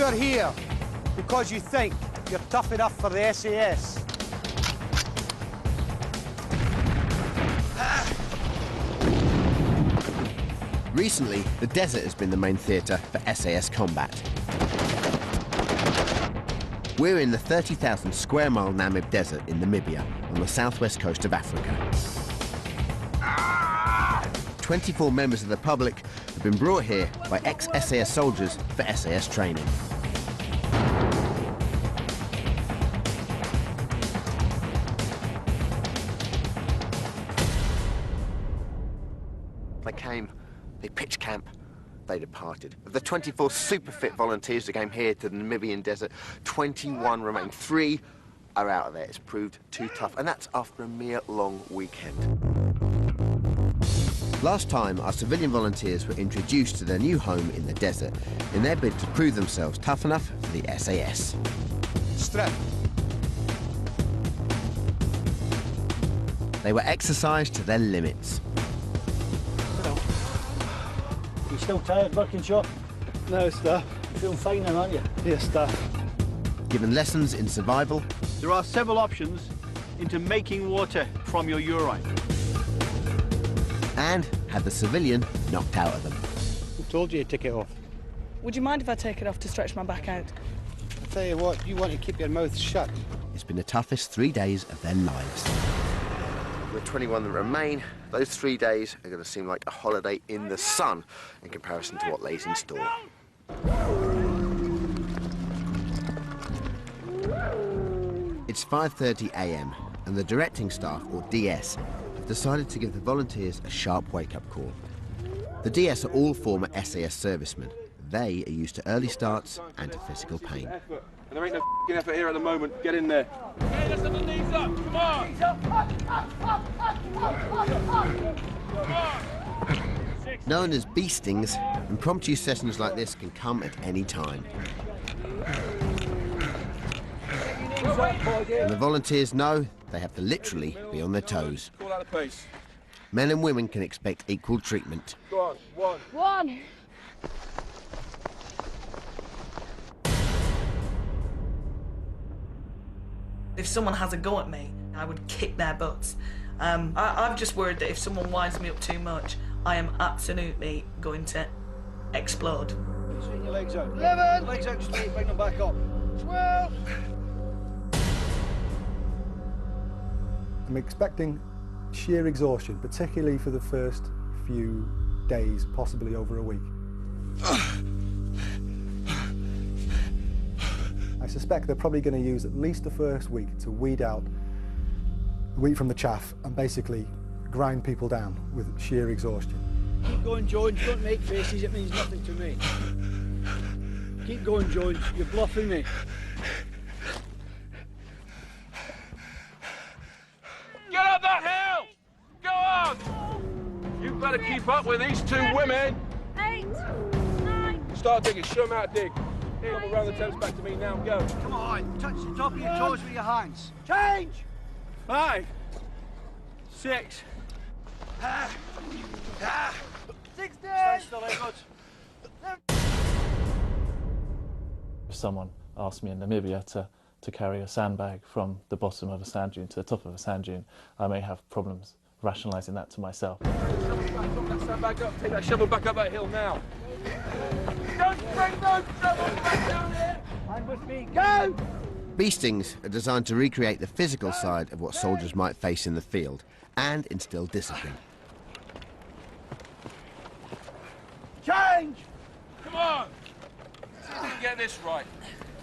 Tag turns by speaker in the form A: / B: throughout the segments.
A: You're here because you think you're tough enough for the SAS.
B: Recently, the desert has been the main theatre for SAS combat. We're in the 30,000 square mile Namib Desert in Namibia on the southwest coast of Africa. 24 members of the public have been brought here by ex-SAS soldiers for SAS training. They came, they pitched camp, they departed. Of the 24 super fit volunteers that came here to the Namibian desert, 21 remain. 3 are out of there. It's proved too tough, and that's after a mere long weekend. Last time, our civilian volunteers were introduced to their new home in the desert in their bid to prove themselves tough enough for the SAS.
A: Strip.
B: They were exercised to their limits.
C: You still tired working, Shaw?
D: No, Staff.
C: You're feeling fine now, aren't you?
D: Yes, Staff.
B: Given lessons in survival.
E: There are several options into making water from your urine.
B: And had the civilian knocked out of them.
D: Who told you to take it off?
F: Would you mind if I take it off to stretch my back out?
D: I tell you what, you want to keep your mouth shut.
B: It's been the toughest 3 days of their lives. The 21 that remain, those 3 days are going to seem like a holiday in the sun in comparison to what lays in store. It's 5:30 a.m. and the directing staff, or DS, have decided to give the volunteers a sharp wake-up call. The DS are all former SAS servicemen. They are used to early starts and to physical pain.
G: And there ain't no effort here at the moment. Get in there. Okay, let's have the knees up. Come on. Knees up. Come on.
B: Known as beastings, impromptu sessions like this can come at any time. And the volunteers know they have to literally be on their toes.
G: Call out the pace.
B: Men and women can expect equal treatment.
G: Go on. One.
F: If someone has a go at me, I would kick their butts. I'm just worried that if someone winds me up too much, I am absolutely going to explode.
C: Straighten your legs out. 11! Legs out straight, bring them back up. 12!
H: I'm expecting sheer exhaustion, particularly for the first few days, possibly over a week. I suspect they're probably going to use at least the first week to weed out the wheat from the chaff and basically grind people down with sheer exhaustion.
C: Keep going, Jones. Don't make faces. It means nothing to me. Keep going, Jones. You're bluffing me.
G: Get up that hill. Go on. You better keep up with these 2 women.
I: 8, 9.
G: Start digging. Show them how to dig. Here, come around the toes back to me now. Go.
C: Come on. Touch the top of your toes with your hands. Change!
E: 5, 6.
C: 16! Stand still, good.
J: If someone asked me in Namibia to carry a sandbag from the bottom of a sand dune to the top of a sand dune, I may have problems rationalising that to myself.
G: Drop that sandbag up. Take that shovel back up that hill now. Don't bring those shovels back down here.
C: Hand with me. Go!
B: Beastings are designed to recreate the physical side of what soldiers might face in the field and instill discipline.
C: Change!
G: Come on. See if you can get this right.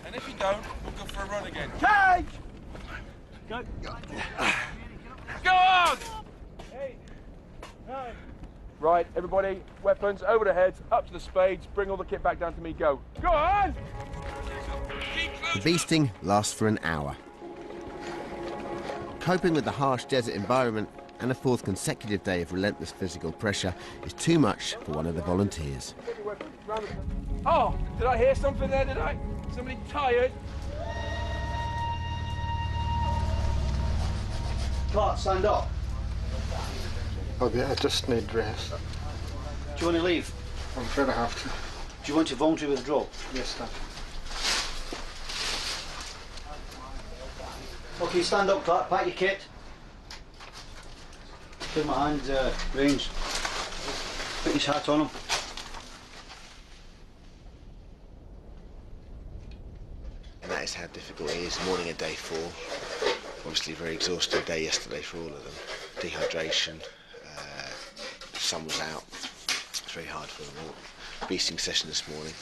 G: And if you don't, we'll go for a run again.
C: Change!
E: Go.
G: Go on! 8, 9. Right, everybody, weapons over the heads, up to the spades, bring all the kit back down to me, go. Go on!
B: The beasting lasts for an hour. Coping with the harsh desert environment and a 4th consecutive day of relentless physical pressure is too much for one of the volunteers.
G: Oh, did I hear something there, did I? Somebody tired?
C: Clark, stand up.
D: Oh yeah, I just need rest.
C: Do you want to leave?
D: I'm afraid I have to.
C: Do you want to voluntary withdrawal?
D: Yes, Staff.
A: Okay, stand up, Clark. Pack your kit. Give my hand range. Put his hat on him.
B: And that is how difficult it is. Morning of day 4. Obviously, a very exhausting day yesterday for all of them. Dehydration. Sun was out. It's very hard for them all. Beasting session this morning.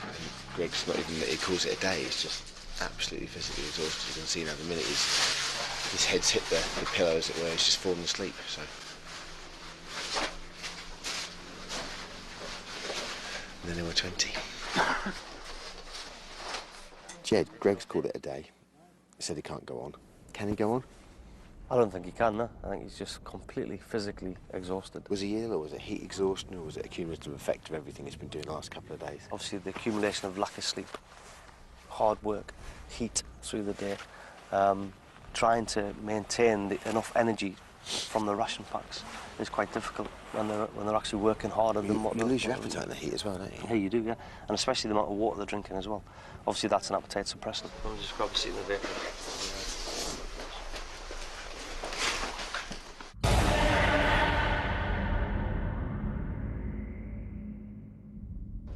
B: And Greg's not even, he calls it a day. It's just absolutely physically exhausted. You can see now the minute his head's hit the pillow, as it were, he's just fallen asleep. So. And then there were 20. Jed, Greg's called it a day. He said he can't go on. Can he go on?
K: I don't think he can, no. I think he's just completely physically exhausted.
B: Was he ill, or was it heat exhaustion, or was it a cumulative effect of everything he's been doing the last couple of days?
K: Obviously, the accumulation of lack of sleep, hard work, heat through the day, trying to maintain enough energy from the ration packs is quite difficult when they're actually working harder than what...
B: You lose your appetite in the heat as well, don't you?
K: Yeah, you do, yeah. And especially the amount of water they're drinking as well. Obviously, that's an appetite suppressant. I'll just grab a seat in the vehicle.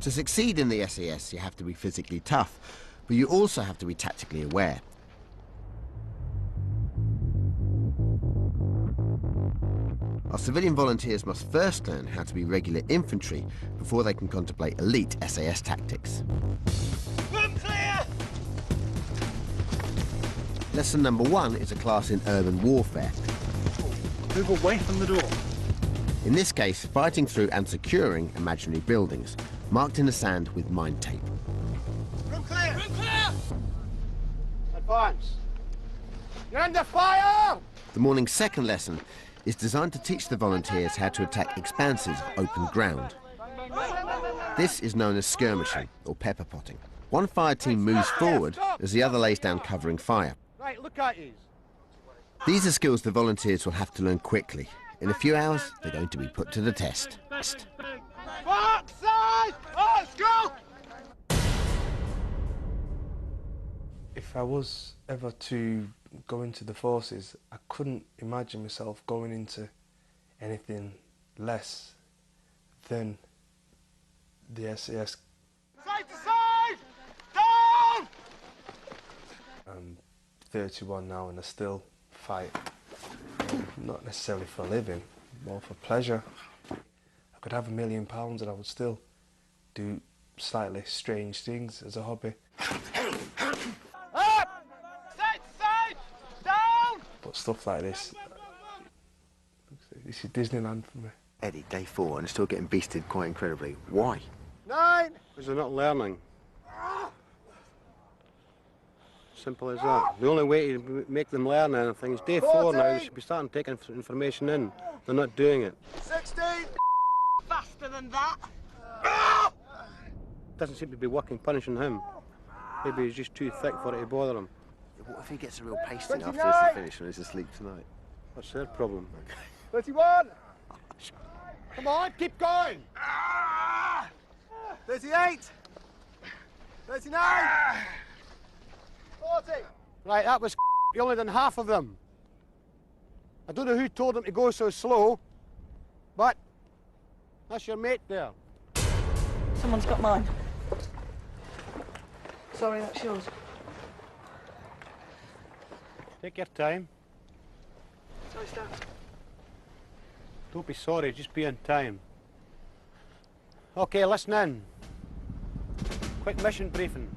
B: To succeed in the SAS, you have to be physically tough, but you also have to be tactically aware. Our civilian volunteers must first learn how to be regular infantry before they can contemplate elite SAS tactics.
A: Room clear!
B: Lesson number 1 is a class in urban warfare.
A: Move away from the door.
B: In this case, fighting through and securing imaginary buildings, marked in the sand with mine tape.
A: Room clear! Room clear! Advance. You're under fire!
B: The morning's second lesson is designed to teach the volunteers how to attack expanses of open ground. This is known as skirmishing, or pepper potting. One fire team moves forward as the other lays down covering fire.
A: Right, look at you.
B: These are skills the volunteers will have to learn quickly. In a few hours, they're going to be put to the test.
A: Back side! Let's go!
L: If I was ever to go into the forces, I couldn't imagine myself going into anything less than the SAS.
A: Side to side! Down!
L: I'm 31 now and I still fight. Not necessarily for a living, more for pleasure. I could have £1 million and I would still do slightly strange things as a hobby.
A: Up! Side! Down!
L: But stuff like this is Disneyland for me.
B: Eddie, day 4, and they're still getting beasted quite incredibly. Why?
A: 9!
M: Because they're not learning. Simple as that. The only way to make them learn anything is day 4 now. They should be starting taking information in. They're not doing it.
A: 16! Faster than that!
M: Doesn't seem to be working, punishing him. Maybe he's just too thick for it to bother him.
B: What if he gets a real pasting after this finish and he's asleep tonight?
M: What's their problem?
A: 31! Come on, keep going! 38! 39! 40! Right, that was you only done half of them. I don't know who told them to go so slow, but that's your mate there.
F: Someone's got mine. Sorry, that's yours.
M: Take your time.
F: Sorry, Staff.
M: Don't be sorry, just be on time. Okay, listen in. Quick mission briefing.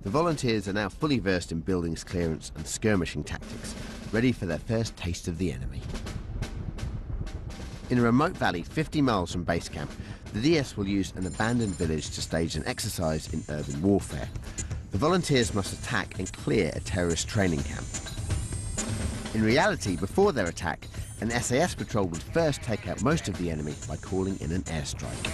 B: The volunteers are now fully versed in buildings clearance and skirmishing tactics, ready for their first taste of the enemy. In a remote valley 50 miles from base camp, the DS will use an abandoned village to stage an exercise in urban warfare. The volunteers must attack and clear a terrorist training camp. In reality, before their attack, an SAS patrol would first take out most of the enemy by calling in an airstrike.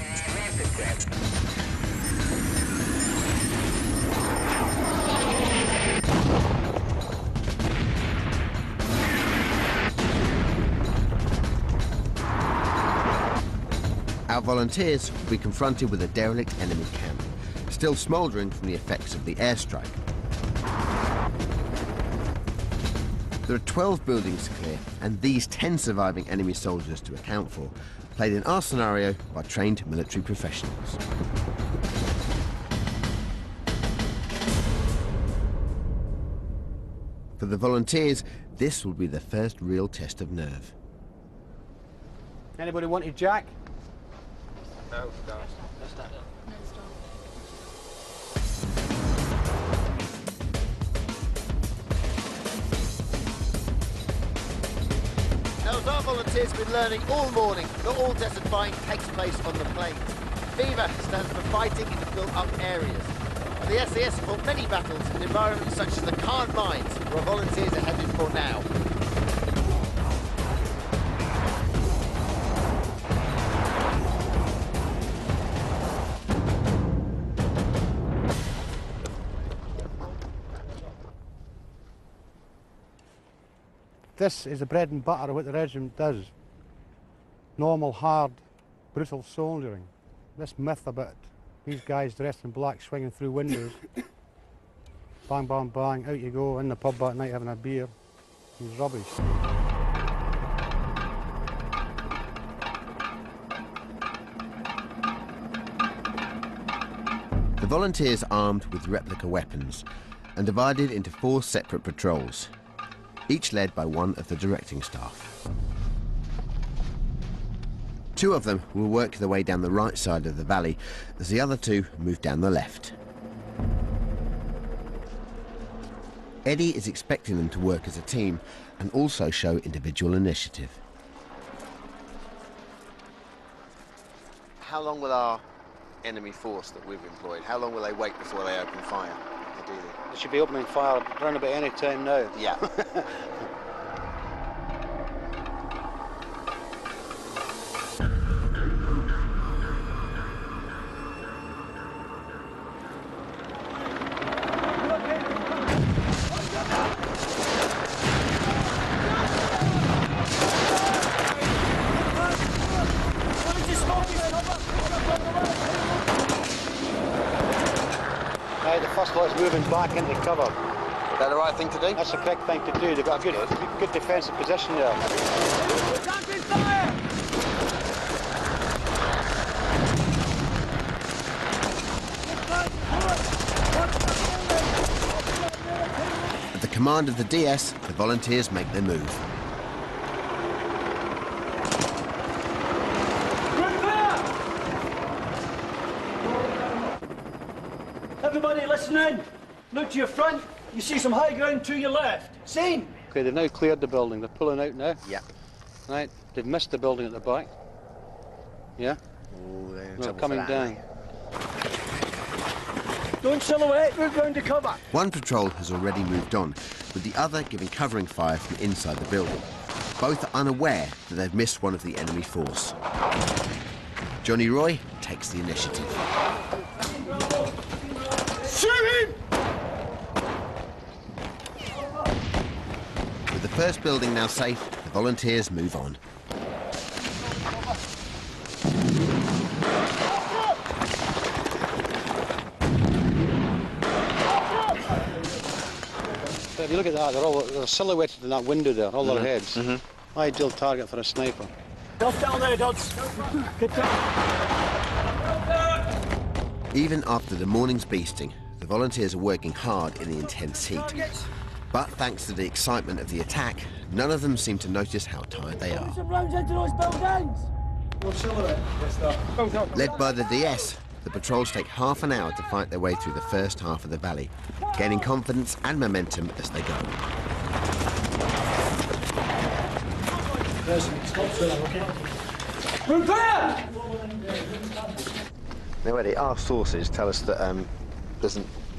B: Our volunteers will be confronted with a derelict enemy camp, still smouldering from the effects of the airstrike. There are 12 buildings to clear, and these 10 surviving enemy soldiers to account for, played in our scenario by trained military professionals. For the volunteers, this will be the first real test of nerve.
A: Anybody wanted Jack?
G: No, start.
B: Now, as our volunteers have been learning all morning, not all desert flying takes place on the plains. Viva stands for fighting in built-up areas. And the SAS fought many battles in environments such as the Khan Mines, where volunteers are headed for now.
A: This is the bread and butter of what the regiment does. Normal, hard, brutal soldiering. This myth about these guys dressed in black swinging through windows. Bang, bang, bang, out you go, in the pub that night having a beer. It's rubbish.
B: The volunteers are armed with replica weapons and divided into 4 separate patrols, each led by one of the directing staff. 2 of them will work their way down the right side of the valley, as the other 2 move down the left. Eddie is expecting them to work as a team and also show individual initiative. How long will our enemy force that we've employed, how long will they wait before they open fire, ideally?
M: They should be opening fire around about any time now.
B: Yeah.
M: Right, the first lot's moving back into cover.
B: Is that the right thing to do?
M: That's the correct thing to do. They've got a good defensive position there.
B: At the command of the DS, the volunteers make their move.
C: Everybody listen in. Look to your front. You see some high ground to your left. Seen?
M: Okay, they've now cleared the building. They're pulling out now.
B: Yeah.
M: Right, they've missed the building at the back. Yeah?
B: Oh, they're in
M: They're
B: trouble
M: coming
B: for that,
M: down.
C: Don't silhouette, we're going to cover.
B: One patrol has already moved on, with the other giving covering fire from inside the building. Both are unaware that they've missed one of the enemy force. Johnny Roy takes the initiative.
C: Shoot him!
B: With the first building now safe, the volunteers move on.
M: So if you look at that, they're silhouetted in that window there, all their heads. Ideal target for a sniper.
C: Dodge down there, Dodds. Get down.
B: Even after the morning's beasting, the volunteers are working hard in the intense heat. But thanks to the excitement of the attack, none of them seem to notice how tired they are.
C: Some rounds into those buildings.
B: Led by the DS, the patrols take half an hour to fight their way through the first half of the valley, gaining confidence and momentum as they go. Now, Eddie, our sources tell us that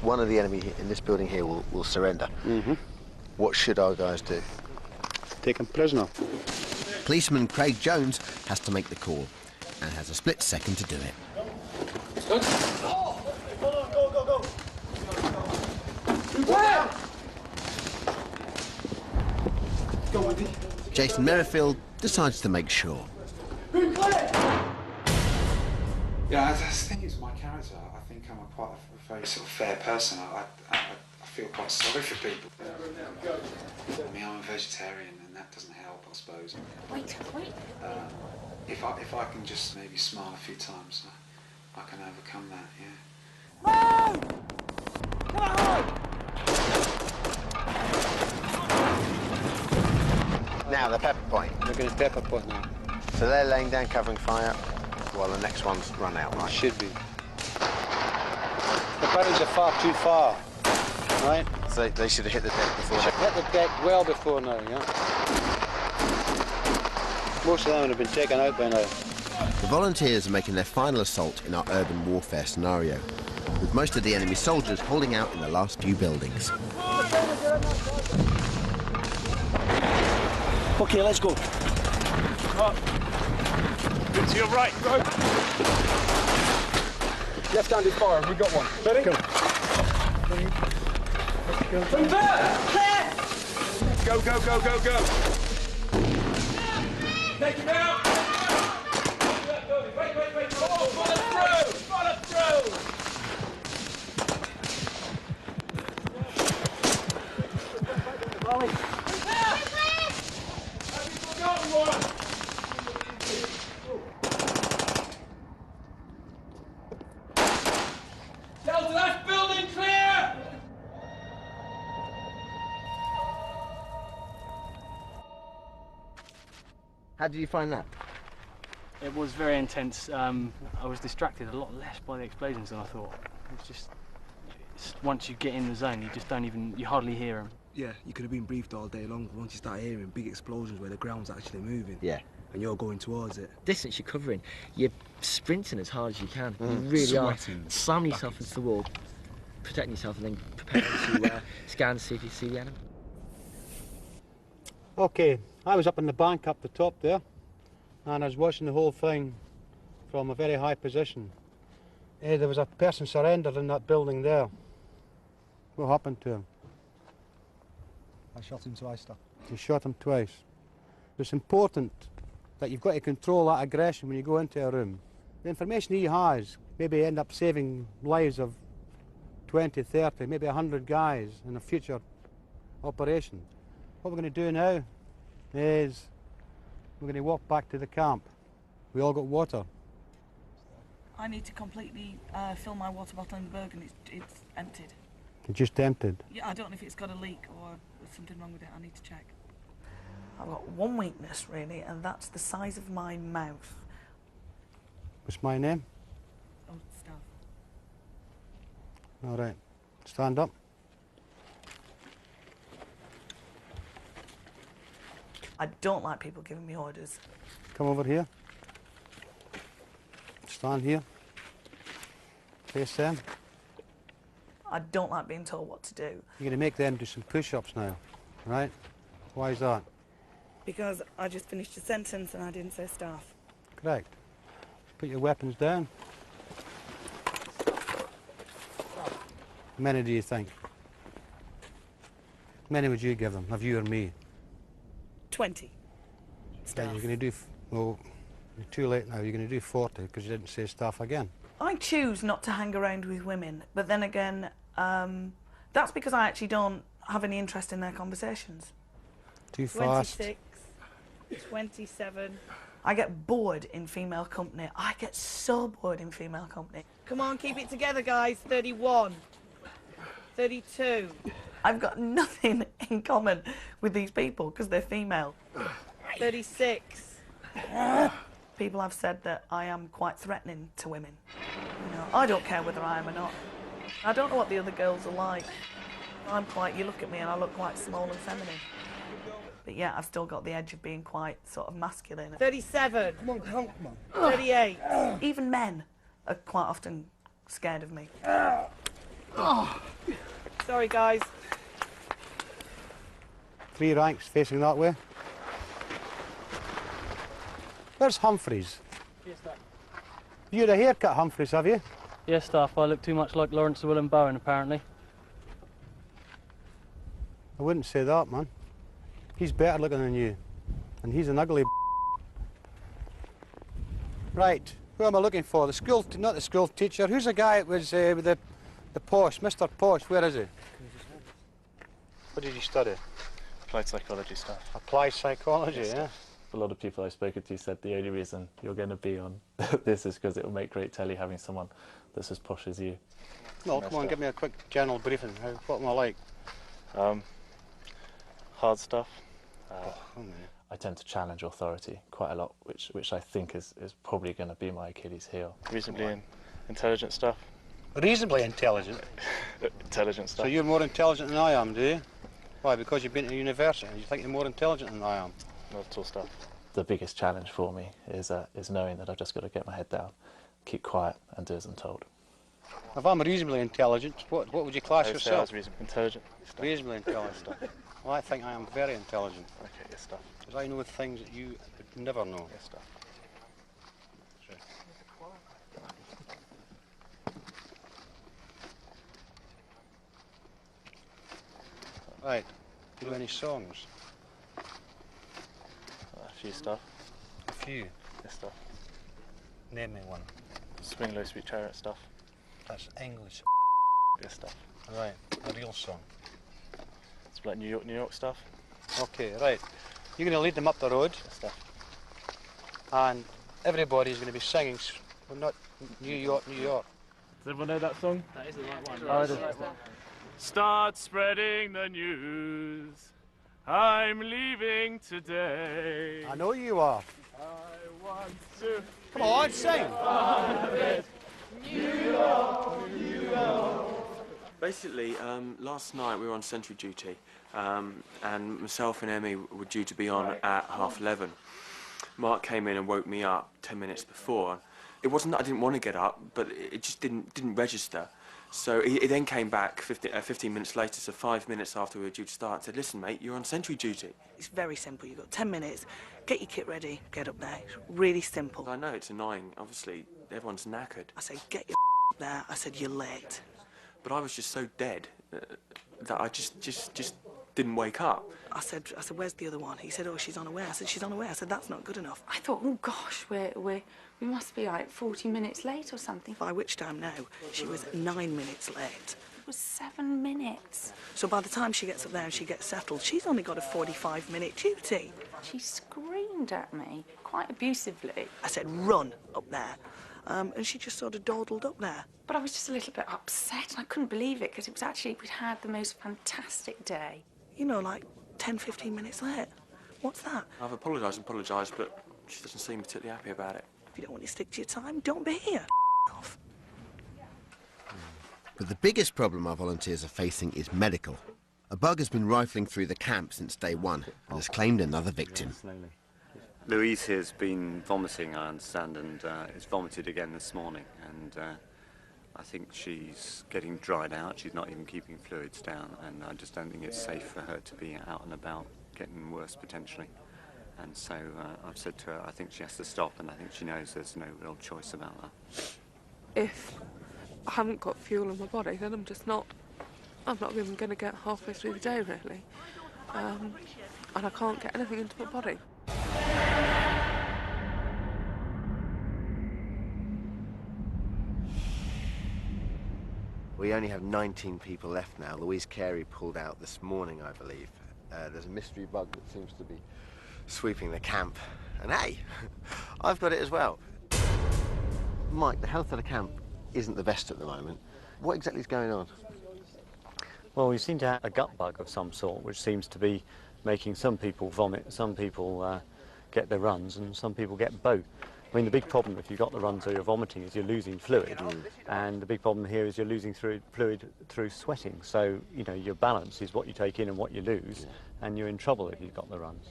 B: one of the enemy in this building here will surrender. What should our guys do?
M: Take him prisoner.
B: Policeman Craig Jones has to make the call and has a split second to do it. Jason Merrifield decides to make sure.
N: Yeah, I think it's my character. I think I'm quite a very sort of fair person. I feel quite sorry for people. I mean, I'm a vegetarian and that doesn't help, I suppose.
I: Wait.
N: If I can just maybe smile a few times, I can overcome that, yeah.
B: Now the pepper point.
M: They're going to pepper pot now.
B: So they're laying down covering fire while the next one's run out, right?
M: Should be. The barrels are far too far, right?
B: So they should have hit the deck before.
M: Should hit the deck well before now, yeah? Most of them would have been taken out by now.
B: The volunteers are making their final assault in our urban warfare scenario, with most of the enemy soldiers holding out in the last few buildings.
C: Okay, let's go.
E: Up. To your right. Right.
G: Left-handed fire, we got one. Ready?
C: Go.
G: From there! Go, go, go, go, go. Take him out! Wait. Follow through!
C: Ollie.
G: Have you forgotten one? Delta, that's building clear!
B: How did you find that?
O: It was very intense. I was distracted a lot less by the explosions than I thought. It's just once you get in the zone, you just you hardly hear them.
P: Yeah, you could have been briefed all day long, but once you start hearing big explosions where the ground's actually moving,
B: yeah,
P: and you're going towards it.
Q: Distance you're covering, you're sprinting as hard as you can. You really
P: Sweating.
Q: are. Slamming yourself into the wall, protecting yourself, and then preparing to scan to see if you see the enemy.
A: Okay, I was up on the bank up the top there, and I was watching the whole thing from a very high position. There was a person surrendered in that building there. What happened to him?
H: I shot him twice, sir.
A: You shot him twice. It's important that you've got to control that aggression when you go into a room. The information he has maybe end up saving lives of 20, 30, maybe 100 guys in a future operation. What we're going to do now is we're going to walk back to the camp. We all got water.
F: I need to completely fill my water bottle in the Berg and it's emptied.
A: It's just emptied.
F: Yeah, I don't know if it's got a leak or there's something wrong with it. I need to check. I've got one weakness really, and that's the size of my mouth.
A: What's my name?
F: Oh, Staff.
A: All right. Stand up.
F: I don't like people giving me orders.
A: Come over here. Stand here. Face them.
F: I don't like being told what to do.
A: You're going to make them do some push-ups now, right? Why is that?
F: Because I just finished a sentence and I didn't say staff.
A: Correct. Put your weapons down. How many do you think? How many would you give them, of you or me?
F: 20. Staff.
A: Yeah, you're going to do, well, you're too late now. You're going to do 40 because you didn't say staff again.
F: I choose not to hang around with women, but then again, that's because I actually don't have any interest in their conversations.
A: Too fast.
F: 26, 27. I get bored in female company. I get so bored in female company. Come on, keep it together, guys. 31, 32. I've got nothing in common with these people because they're female. 36. People have said that I am quite threatening to women. You know, I don't care whether I am or not. I don't know what the other girls are like. You look at me and I look quite small and feminine. But yeah, I've still got the edge of being quite sort of masculine. 37. Come on. 38. Even men are quite often scared of me. Sorry, guys.
A: 3 ranks facing that way. Where's Humphreys?
O: Yes, Staff.
A: You had a haircut, Humphreys, have you?
O: Yes, Staff. I look too much like Lawrence Llewellyn Bowen, apparently.
A: I wouldn't say that, man. He's better looking than you. And he's an ugly Right, who am I looking for? The school, not the school teacher. Who's the guy that was with the Posh, Mr. Posh, where is he? What did you study?
J: Applied psychology stuff.
A: Applied psychology,
J: Yes,
A: yeah?
J: A lot of people I've spoken to said the only reason you're going to be on this is because it will make great telly having someone that's as posh as you.
A: No, come on, give me a quick general briefing. What am I like?
J: Hard stuff.
A: Oh,
J: I tend to challenge authority quite a lot, which I think is probably going to be my Achilles heel. Reasonably intelligent stuff.
A: Reasonably intelligent?
J: Intelligent stuff.
A: So you're more intelligent than I am, do you? Why, because you've been to university? You think you're more intelligent than I am?
J: Not at all stuff. The biggest challenge for me is knowing that I've just got to get my head down, keep quiet and do as I'm told.
A: If I'm reasonably intelligent, what would you class yourself?
J: I was reasonably intelligent.
A: Reasonably intelligent. Well, I think I am very intelligent.
J: Okay, yes, stuff.
A: Because I know things that you would never know.
J: Yes, stuff.
A: Right. Do any songs?
J: A few stuff.
A: A few?
J: Yes, stuff.
A: Name me one.
J: Swing Low Sweet Chariot stuff.
A: That's English.
J: Yes, stuff.
A: Right. A real song.
J: It's like New York stuff.
A: Okay, right. You're going to lead them up the road.
J: Yes, stuff.
A: And everybody's going to be singing, well, not New York, New York.
J: Does everyone know that song?
O: That is the right one.
J: Oh, it is. Start spreading the news. I'm leaving today.
A: I know you are.
J: I want to.
A: Come on, sing.
J: New York, New York.
R: Basically, last night we were on sentry duty, and myself and Emmy were due to be on at 11:30. Mark came in and woke me up 10 minutes before. It wasn't that I didn't want to get up, but it just didn't register. So he then came back 15 minutes later, so 5 minutes after we were due to start, and said, "Listen, mate, you're on sentry duty."
F: It's very simple. You've got 10 minutes. Get your kit ready. Get up there. It's really simple.
R: I know it's annoying. Obviously, everyone's knackered.
F: I said, get your up there. I said, you're late.
R: But I was just so dead that I just didn't wake up.
F: I said, where's the other one? He said, oh, she's on her way. I said, she's on her way. I said, that's not good enough.
I: I thought, oh gosh, we must be like 40 minutes late or something.
F: By which time now, she was 9 minutes late.
I: It was 7 minutes.
F: So by the time she gets up there and she gets settled, she's only got a 45-minute duty.
I: She screamed at me quite abusively.
F: I said, run up there. And she just sort of dawdled up there.
I: But I was just a little bit upset. I couldn't believe it because it was actually, we'd had the most fantastic day.
F: You know, like 10, 15 minutes late. What's that?
R: I've apologised, but she doesn't seem particularly happy about it.
F: If you don't want to stick to your time, don't be here. Off.
B: But the biggest problem our volunteers are facing is medical. A bug has been rifling through the camp since day one and has claimed another victim.
S: Louise here's been vomiting, I understand, and has vomited again this morning. And I think she's getting dried out. She's not even keeping fluids down, and I just don't think it's safe for her to be out and about, getting worse potentially. And so I've said to her, I think she has to stop, and I think she knows there's no real choice about that.
T: If I haven't got fuel in my body, then I'm not even going to get halfway through the day, really. And I can't get anything into my body.
B: We only have 19 people left now. Louise Carey pulled out this morning, I believe. There's a mystery bug that seems to be sweeping the camp. And hey, I've got it as well. Mike, the health of the camp isn't the best at the moment. What exactly is going on?
U: Well, we seem to have a gut bug of some sort, which seems to be making some people vomit, some people get their runs, and some people get both. I mean, the big problem if you've got the runs or you're vomiting is you're losing fluid, and the big problem here is you're losing fluid through sweating. So, you know, your balance is what you take in and what you lose, and you're in trouble if you've got the runs.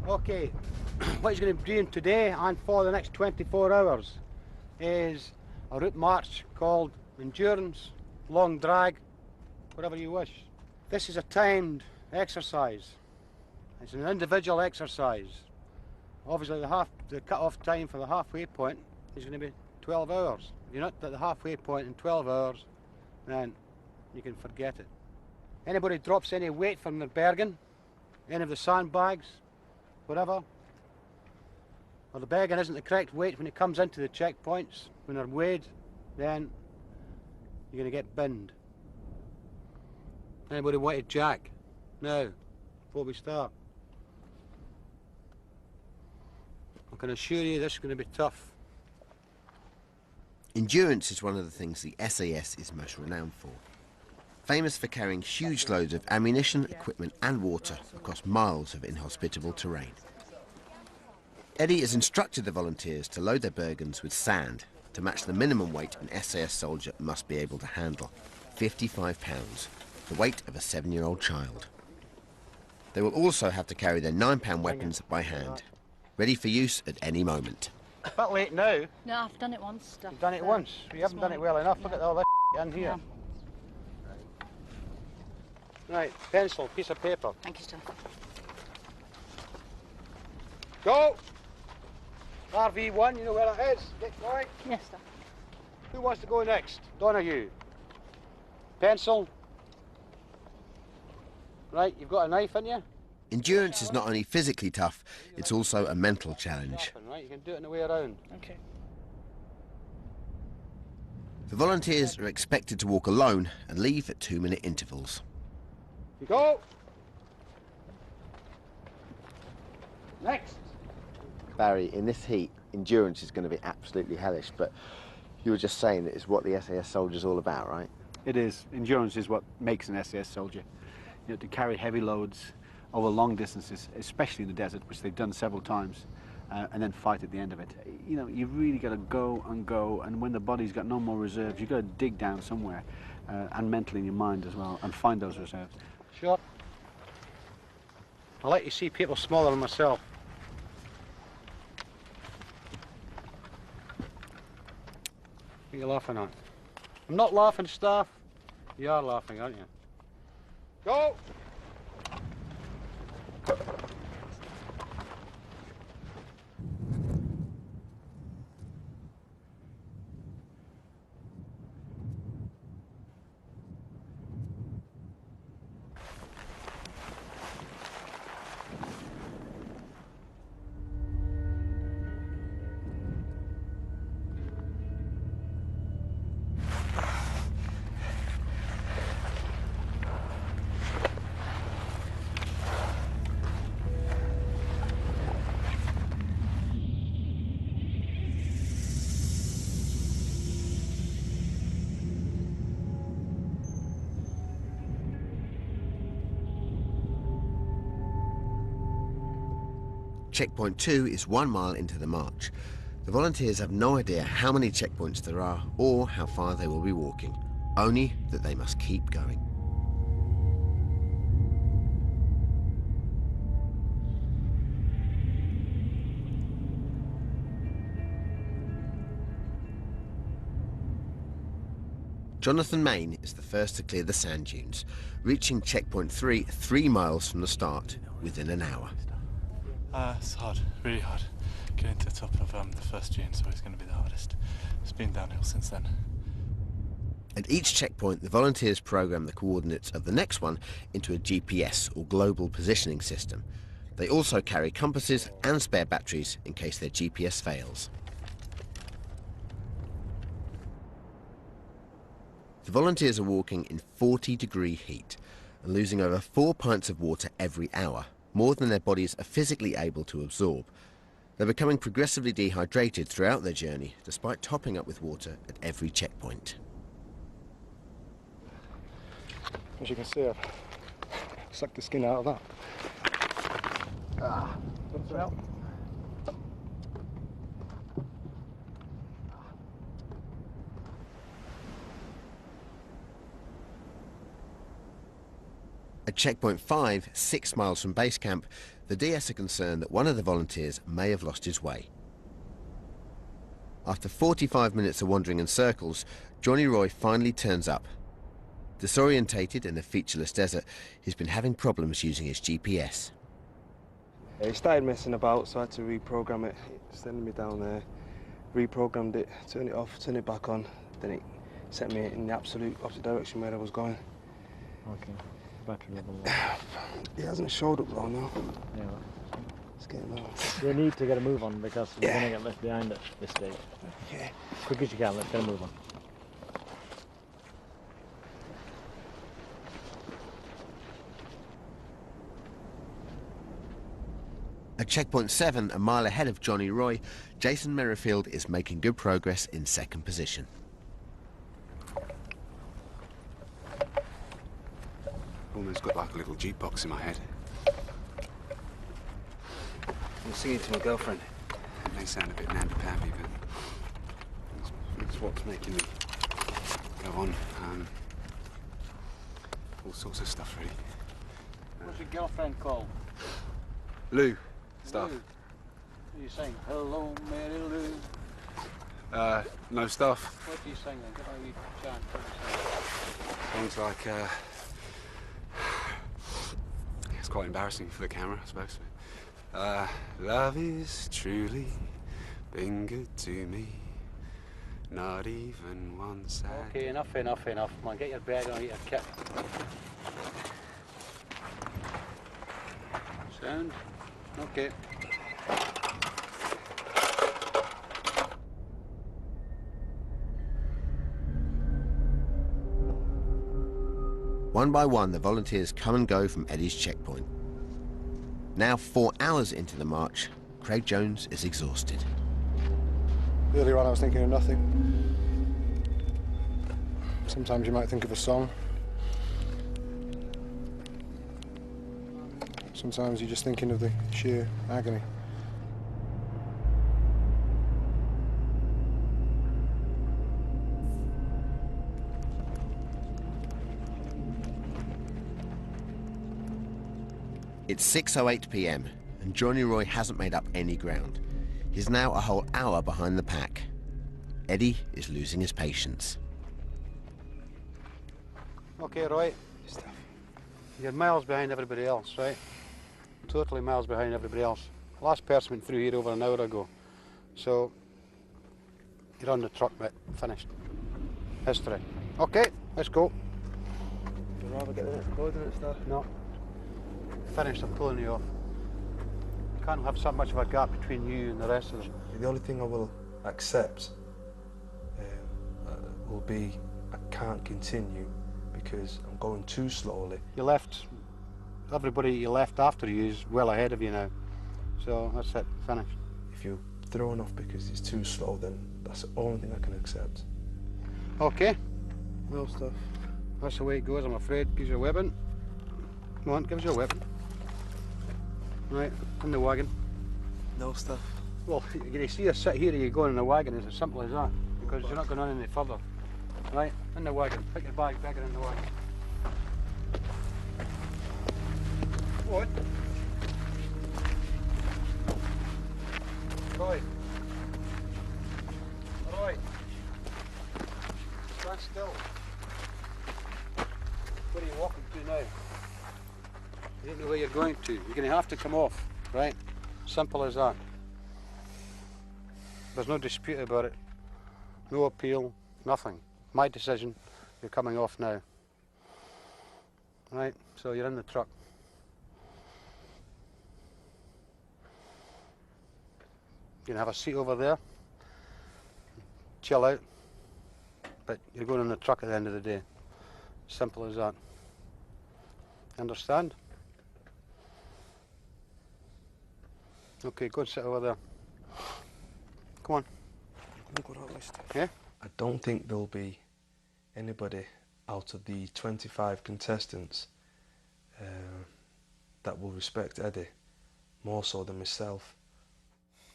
A: Okay, what he's going to be doing today and for the next 24 hours is a route march called endurance, long drag, whatever you wish. This is a timed exercise. It's an individual exercise. Obviously the cut-off time for the halfway point is going to be 12 hours. If you're not at the halfway point in 12 hours, then you can forget it. Anybody drops any weight from their bergen, any of the sandbags, whatever, or the bergen isn't the correct weight when it comes into the checkpoints, when they're weighed,
M: then you're going to get binned. Anybody wanted Jack? No, before we start. I can assure you this is going to be tough.
B: Endurance is one of the things the SAS is most renowned for. Famous for carrying huge loads of ammunition, equipment and water across miles of inhospitable terrain. Eddie has instructed the volunteers to load their Bergens with sand to match the minimum weight an SAS soldier must be able to handle, 55 pounds, the weight of a 7-year-old child. They will also have to carry their 9-pound weapons by hand, ready for use at any moment.
M: A bit late now.
D: No, I've done it once.
M: You've done it once. You haven't done it well enough. Look at all this in here. Right, pencil, piece of paper.
D: Thank you, sir.
M: Go! RV1, you know where it is. Get going.
D: Yes, sir.
M: Who wants to go next? Donahue. Pencil. Right, you've got a knife in you?
B: Endurance is not only physically tough, it's also a mental challenge.
M: Right, you can do it in the way around.
F: Okay.
B: The volunteers are expected to walk alone and leave at 2-minute intervals.
M: You go! Next!
B: Barry, in this heat, endurance is going to be absolutely hellish, but you were just saying that it's what the SAS soldier's all about, right?
E: It is. Endurance is what makes an SAS soldier. You know, to carry heavy loads over long distances, especially in the desert, which they've done several times, and then fight at the end of it. You know, you've really got to go, and when the body's got no more reserves, you've got to dig down somewhere, and mentally in your mind as well, and find those reserves.
M: Sure. I like to see people smaller than myself. What are you laughing at? I'm not laughing, staff. You are laughing, aren't you? Go!
B: Checkpoint 2 is 1 mile into the march. The volunteers have no idea how many checkpoints there are or how far they will be walking, only that they must keep going. Jonathan Main is the first to clear the sand dunes, reaching checkpoint 3 3 miles from the start within an hour.
J: It's hard, really hard. Getting to the top of the first dune is always going to be the hardest. It's been downhill since then.
B: At each checkpoint, the volunteers program the coordinates of the next one into a GPS, or global positioning system. They also carry compasses and spare batteries in case their GPS fails. The volunteers are walking in 40-degree heat and losing over 4 pints of water every hour, more than their bodies are physically able to absorb. They're becoming progressively dehydrated throughout their journey, despite topping up with water at every checkpoint.
H: As you can see, I've sucked the skin out of that.
M: Well.
B: At checkpoint 5, 6 miles from base camp, the DS are concerned that one of the volunteers may have lost his way. After 45 minutes of wandering in circles, Johnny Roy finally turns up. Disorientated in a featureless desert, he's been having problems using his GPS.
L: It started messing about, so I had to reprogram it. It's sending me down there, reprogrammed it, turned it off, turned it back on, then it sent me in the absolute opposite direction where I was going.
J: Okay. Battery level.
L: It hasn't showed up well now.
J: Yeah.
L: It's getting low.
V: We need to get a move on because we're going to get left behind at this stage.
L: Yeah.
V: Quick as you can, let's get a move on.
B: At checkpoint 7, a mile ahead of Johnny Roy, Jason Merrifield is making good progress in second position.
N: Almost got like a little jukebox in my head.
M: I'm singing to my girlfriend.
N: It may sound a bit namby-pamby, but it's what's making me go on. All sorts of stuff, really.
C: What's your girlfriend called?
N: Lou. Stuff.
C: Lou. What do you sing? Hello, Mary Lou.
N: No stuff.
C: What do you sing then? Give me a wee chant. What do you sing?
N: Things like, it's quite embarrassing for the camera, I suppose. Love is truly been good to me. Not even once.
C: Okay, enough. Come on, get your bag on, get your kit. Sound? Okay.
B: One by one, the volunteers come and go from Eddie's checkpoint. Now 4 hours into the march, Craig Jones is exhausted.
H: Earlier on I was thinking of nothing. Sometimes you might think of a song. Sometimes you're just thinking of the sheer agony.
B: It's 6:08 p.m. and Johnny Roy hasn't made up any ground. He's now a whole hour behind the pack. Eddie is losing his patience.
A: Okay, Roy. You're miles behind everybody else, right? Totally miles behind everybody else. Last person went through here over an hour ago. So, you're on the truck, mate. Finished. History. Okay, let's go.
L: Would you rather get the coordinate stuff?
A: No. Finished, I'm pulling you off. You can't have so much of a gap between you and the rest of them.
L: The only thing I will accept will be I can't continue because I'm going too slowly.
A: You left, everybody you left after you is well ahead of you now. So that's it, finished.
L: If you're thrown off because it's too slow, then that's the only thing I can accept.
A: Okay.
L: No stuff.
A: That's the way it goes, I'm afraid. Gives you a weapon. Come on, give us your weapon. Right, in the wagon.
L: No stuff.
A: Well, you see you sit here and you go in the wagon, it's as simple as that. Because you're not going on any further. Right, in the wagon. Put your bag back in the wagon. What? Roy. Roy. Stand still. Where are you walking to now? You don't know where you're going to. You're going to have to come off, right? Simple as that. There's no dispute about it. No appeal, nothing. My decision, you're coming off now. Right, so you're in the truck. You can have a seat over there, chill out, but you're going in the truck at the end of the day. Simple as that. Understand? Okay, go and sit over there. Come on. Yeah?
L: I don't think there'll be anybody out of the 25 contestants that will respect Eddie more so than myself.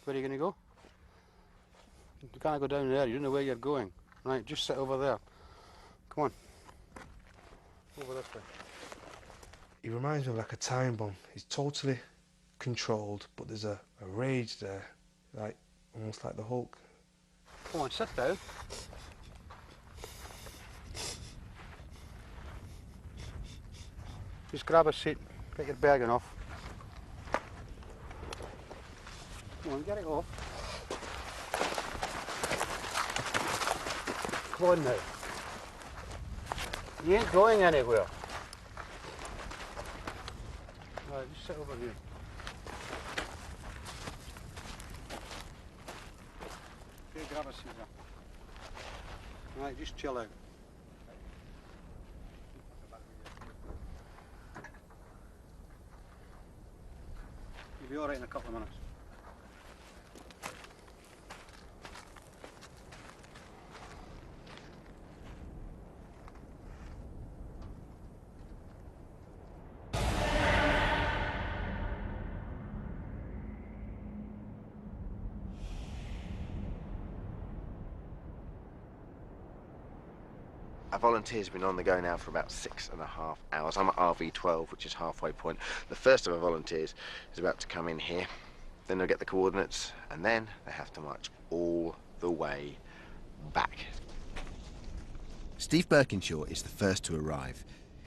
A: Where are you going to go? You can't go down there, you don't know where you're going. Right, just sit over there. Come on. Over this way.
L: He reminds me of like a time bomb. He's totally controlled, but there's a rage there, like almost like the Hulk.
A: Come on, sit down. Just grab a seat, get your bagging off. Come on, get it off. Come on now. You ain't going anywhere. All right, just sit over here. Okay, grab a seat there. All right, just chill out. You've be all right in a couple of minutes.
B: Our volunteers have been on the go now for about 6.5 hours. I'm at RV12, which is halfway point. The first of our volunteers is about to come in here. Then they'll get the coordinates, and then they have to march all the way back. Steve Birkinshaw is the first to arrive.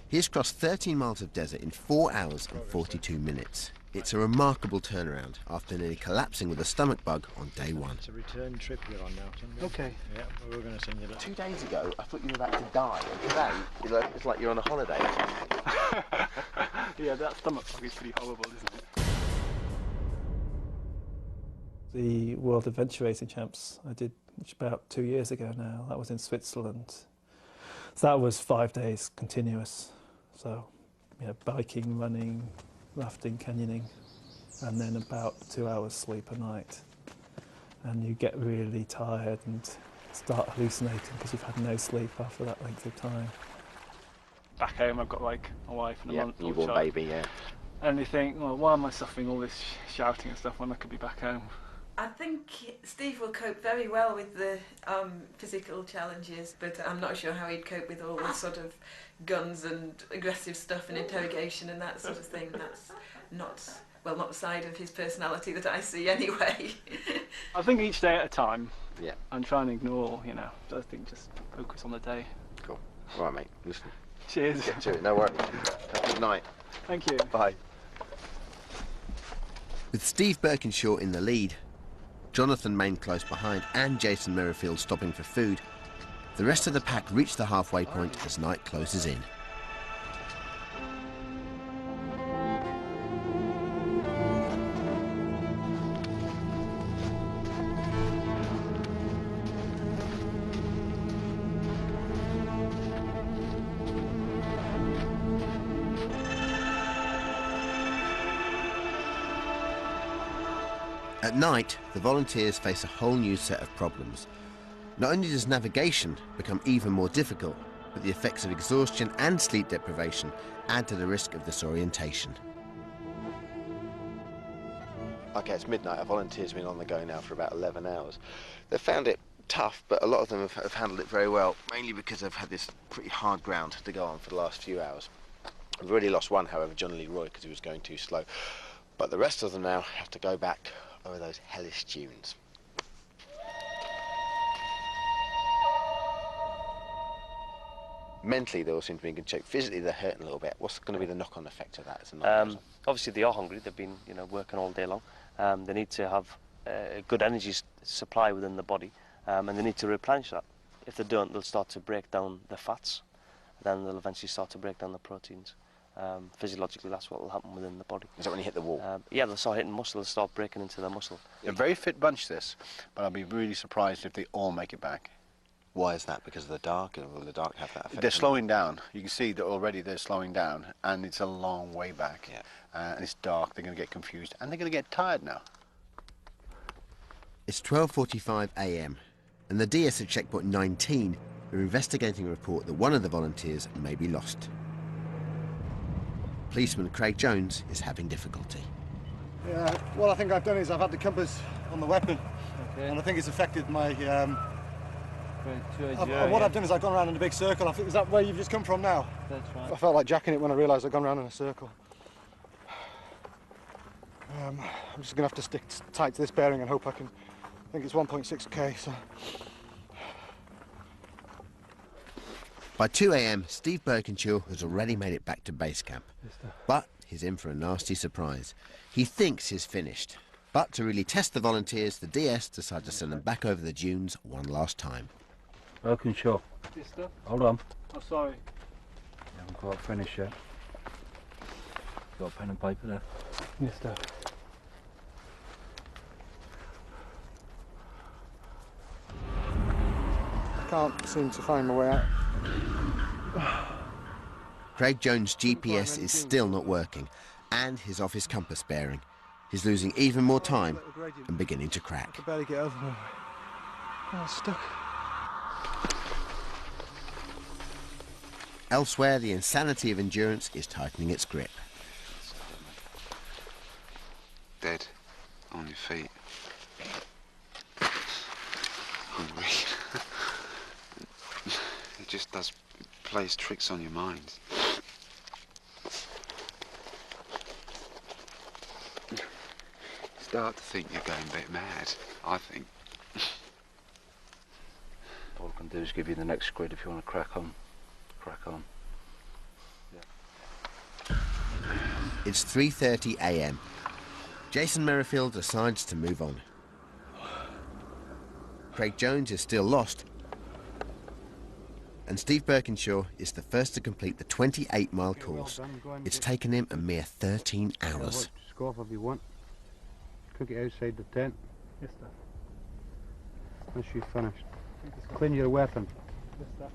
B: He has crossed 13 miles of desert in 4 hours and 42 minutes. It's a remarkable turnaround after nearly collapsing with a stomach bug on day one.
C: It's a return trip you're on now, Tim.
O: Okay.
C: Yeah, well, we're going to send you that.
B: 2 days ago, I thought you were about to die, and today, it's like you're on a holiday.
O: Yeah, that stomach bug is pretty horrible, isn't it?
J: The World Adventure Racing Champs I did about 2 years ago now. That was in Switzerland. So that was 5 days continuous. So, you know, biking, running, rafting, canyoning, and then about 2 hours sleep a night. And you get really tired and start hallucinating because you've had no sleep after that length of time.
O: Back home, I've got like a wife and a month-old
B: newborn
O: child.
B: baby, yeah.
O: And you think, well, why am I suffering all this shouting and stuff when I could be back home?
F: I think Steve will cope very well with the physical challenges, but I'm not sure how he'd cope with all the sort of guns and aggressive stuff and interrogation and that sort of thing. That's not the side of his personality that I see anyway.
O: I think each day at a time.
B: Yeah.
O: And try and ignore, you know, I think just focus on the day.
B: Cool. All right, mate. Listen.
O: Cheers.
B: Get to it. No worries. Have a good night.
O: Thank you.
B: Bye. With Steve Birkinshaw in the lead, Jonathan Main close behind, and Jason Merrifield stopping for food, the rest of the pack reach the halfway point as night closes in. At night, the volunteers face a whole new set of problems. Not only does navigation become even more difficult, but the effects of exhaustion and sleep deprivation add to the risk of disorientation. Okay, it's midnight. Our volunteers have been on the go now for about 11 hours. They've found it tough, but a lot of them have handled it very well, mainly because they've had this pretty hard ground to go on for the last few hours. We've already lost one, however, John Lee Roy, because he was going too slow. But the rest of them now have to go back over those hellish dunes. Mentally, they all seem to be in good shape. Physically, they're hurting a little bit. What's going to be the knock-on effect of that as the night goes on?
K: Obviously, they are hungry. They've been, you know, working all day long. They need to have a good energy supply within the body, and they need to replenish that. If they don't, they'll start to break down the fats. Then they'll eventually start to break down the proteins. Physiologically, that's what will happen within the body.
B: Is that when you hit the wall?
K: Yeah, they'll start hitting muscle, they'll start breaking into their muscle.
E: A very fit bunch, this, but I'll be really surprised if they all make it back.
B: Why is that? Because of the dark? Will the dark have that effect?
E: They're slowing down. You can see that already they're slowing down, and it's a long way back.
B: Yeah.
E: And it's dark, they're going to get confused, and they're going to get tired now.
B: It's 12:45 a.m, and the DS at checkpoint 19 are investigating a report that one of the volunteers may be lost. Policeman Craig Jones is having difficulty.
H: Yeah, what I think I've done is I've had the compass on the weapon, and I think it's affected my... what I've done is I've gone around in a big circle. Is that where you've just come from now?
O: That's right.
H: I felt like jacking it when I realised I'd gone around in a circle. I'm just going to have to stick tight to this bearing and hope I can... I think it's 1.6k, so...
B: By 2 a.m, Steve Birkinshaw has already made it back to base camp. But he's in for a nasty surprise. He thinks he's finished. But to really test the volunteers, the DS decided to send them back over the dunes one last time.
M: Birkinshaw.
O: This stuff?
M: Hold on.
O: Oh, sorry.
M: You haven't quite finished yet. Got a pen and paper there?
O: Yes, sir.
H: I can't seem to find my way out.
B: Craig Jones' GPS is still not working, and he's off his compass bearing. He's losing even more time and beginning to crack.
L: I can barely get over my... Oh, I'm stuck.
B: Elsewhere, the insanity of endurance is tightening its grip.
N: Dead on your feet. Hungry. It just plays tricks on your mind. Start to think you're going a bit mad, I think.
D: All I can do is give you the next grid if you want to crack on. Crack on. Yeah.
B: It's 3:30 a.m. Jason Merrifield decides to move on. Craig Jones is still lost, and Steve Birkinshaw is the first to complete the 28-mile course. It's taken him a mere 13 hours.
A: Scarf if you want. Cook it outside the tent.
J: Yes, sir.
A: Once you've finished. Clean your weapon.
J: Yes, sir.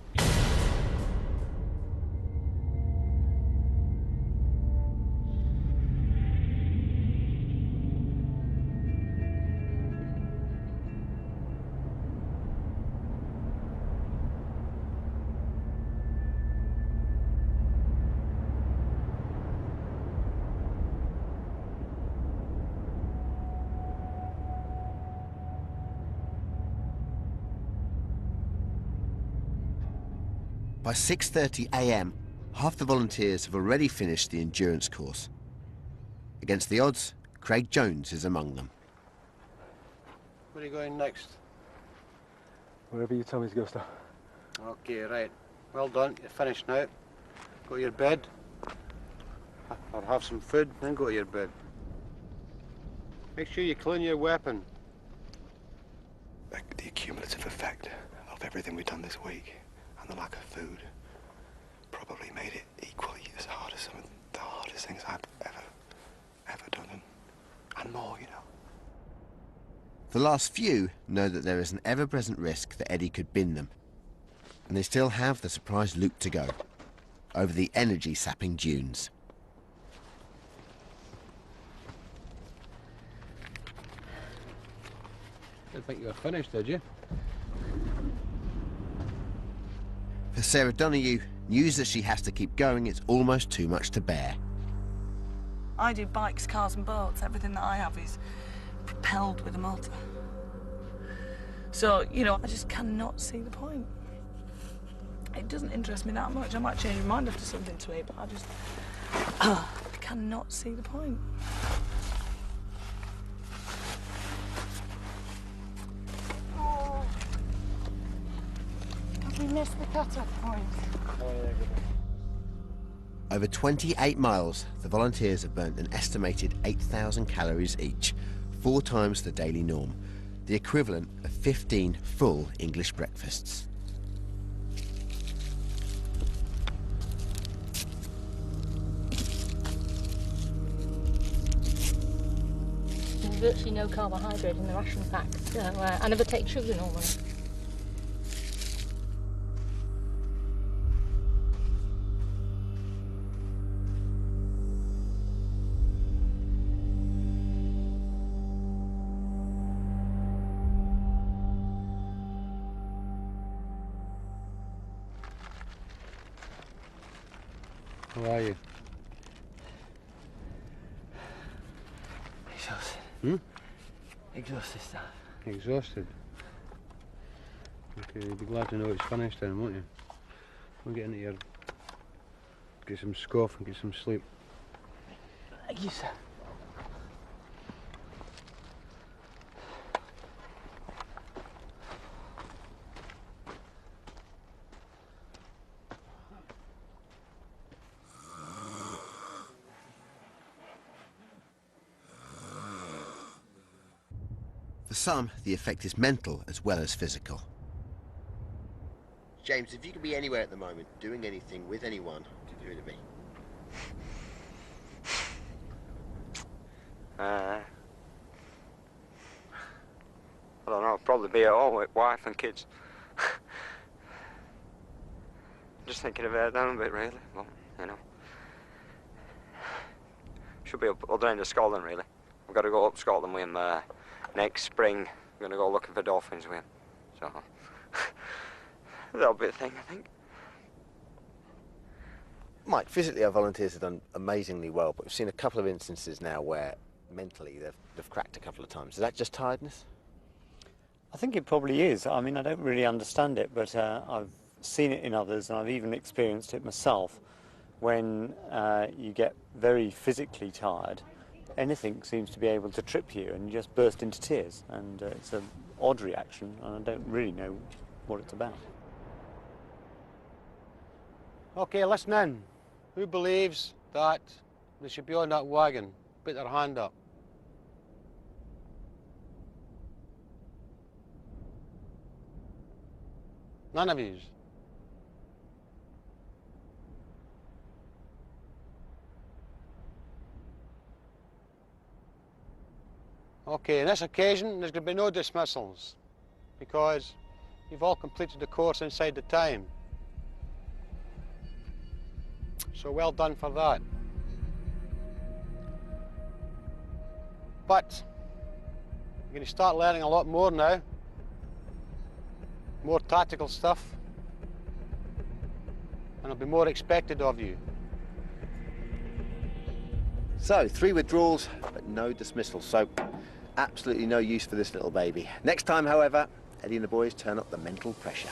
B: By 6:30 a.m, half the volunteers have already finished the endurance course. Against the odds, Craig Jones is among them.
M: Where are you going next?
L: Wherever you tell me to go, sir.
M: Okay, right. Well done. You're finished now. Go to your bed. Or have some food, then go to your bed. Make sure you clean your weapon.
L: The cumulative effect of everything we've done this week and the lack of food probably made it equally as hard as some of the hardest things I've ever done, and more, you know.
B: The last few know that there is an ever-present risk that Eddie could bin them, and they still have the surprise loop to go over the energy-sapping dunes.
M: Didn't think you were finished, did you?
B: For Sarah Donoghue, news that she has to keep going is almost too much to bear.
F: I do bikes, cars and boats. Everything that I have is propelled with a motor. So, you know, I just cannot see the point. It doesn't interest me that much. I might change my mind after something to eat, but I just cannot see the point. Oh. Have we missed the cut-off point?
B: Over 28 miles, the volunteers have burnt an estimated 8,000 calories each, 4 times the daily norm, the equivalent of 15 full English breakfasts.
V: There's virtually no carbohydrate in the ration pack, so I never take sugar normally.
M: How are you?
Q: Exhausted.
M: Hmm?
Q: Exhausted, Staff.
M: Exhausted? Okay, you'll be glad to know it's finished then, won't you? We'll get into your... get some scoff and get some sleep.
Q: Thank you, sir.
B: For some, the effect is mental as well as physical. James, if you could be anywhere at the moment, doing anything with anyone, who would it be?
W: I don't know, probably be at home with wife and kids. Just thinking of her down a bit, really. Well, you know. Should be up other end of Scotland, really. We've got to go up Scotland with him next spring. We're going to go looking for dolphins with him. So that'll be a thing, I think.
B: Mike, physically our volunteers have done amazingly well, but we've seen a couple of instances now where mentally they've cracked a couple of times. Is that just tiredness?
U: I think it probably is. I mean, I don't really understand it, but I've seen it in others, and I've even experienced it myself. When you get very physically tired, anything seems to be able to trip you, and you just burst into tears. And it's an odd reaction, and I don't really know what it's about.
M: Okay, listen in. Who believes that they should be on that wagon? Put their hand up. None of yous. Okay, on this occasion there's going to be no dismissals because you've all completed the course inside the time. So well done for that. But you're going to start learning a lot more now. More tactical stuff. And there'll be more expected of you.
B: So, 3 withdrawals, but no dismissals. So, absolutely no use for this little baby. Next time, however, Eddie and the boys turn up the mental pressure.